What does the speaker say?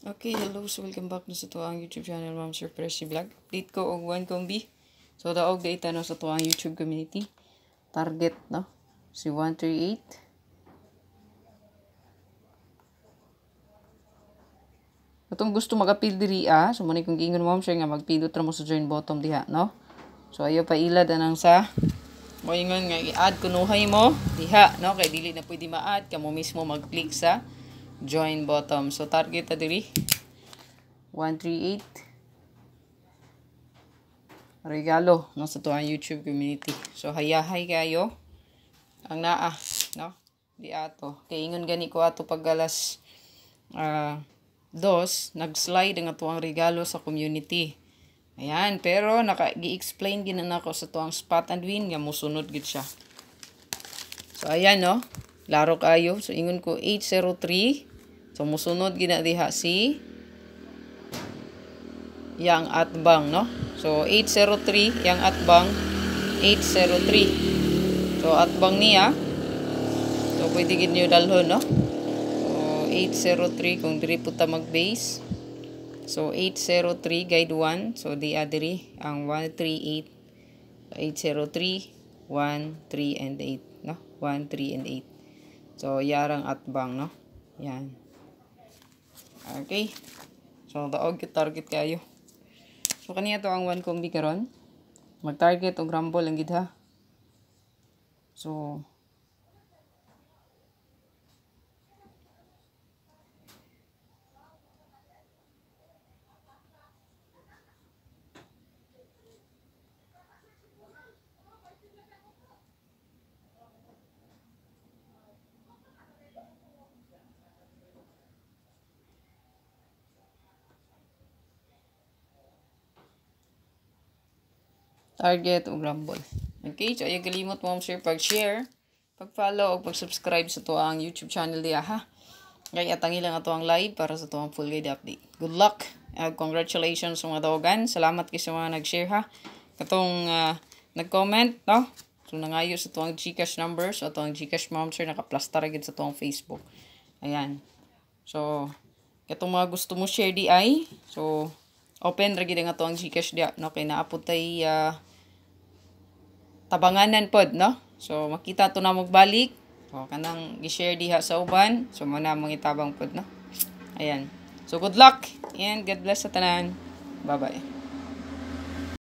Okay, hello. So, welcome back na sa tuwang YouTube channel, Ma'am Sir Percy Vlog. Update ko og one combi. So, daog data no sa tuwang YouTube community. Target, no? Si 138. Itong gusto mag-appeal diri, So, muna kung giingon Ma'am Sir nga magpindot ra mo sa join bottom diha, no? So, ayo pa ilad anang sa mo ingon nga i-add kunuhay mo diha, no? Kay dili na pwede ma-add, kamo mismo mag-click sa join bottom. So, target ta diri 138 regalo no sa tuwang YouTube community. So hayahay kayo ang naa, no? Di ato. Kay ingon gani ko ato pag alas dos, nag-slide ang tuwang regalo sa community. Ayan, pero gi-explain gina nako sa tuwang spot and win nga mosunod gid siya. So ayan no, laro kayo. So ingon ko 803. So mosunod gina diha si yang atbang, no? So 803 yang atbang 803. So atbang niya. So pwede gid niyo dalhon, no? So 803 kung diri puta mag-base. So 803 guide 1. So di adiri ang 138. 803 1 3 and 8, no? 1 3 and 8. So yarang atbang, no? Yan. Okay. So daog target kayo. So kaniya to ang one combi karon. Mag-target og rumble ang gid ha. So target og rumble. Okay, so ayaw kalimot mo share, pag-share, pag-follow, o pag-subscribe sa tuwang YouTube channel diya ha. Kaya atangi lang ato ang live para sa tuwang full guide update. Good luck! Congratulations mga dawagan. Salamat kayo sa mga nag-share ha. Katong nag-comment, no? So nangayo sa tuwang Gcash numbers o tuwang Gcash Ma'am Sir, naka-plaster agad sa tuwang Facebook. Ayan. So, katong mga gusto mo share di ay, so open ra gid nga tuwang Gcash diya, no? Kay naapod tay tabanganan pod, no? So makita to na magbalik. So kanang gi-share diha sa uban. So mo na mong itabang pod, no? Ayan. So good luck and God bless sa tanan. Bye-bye.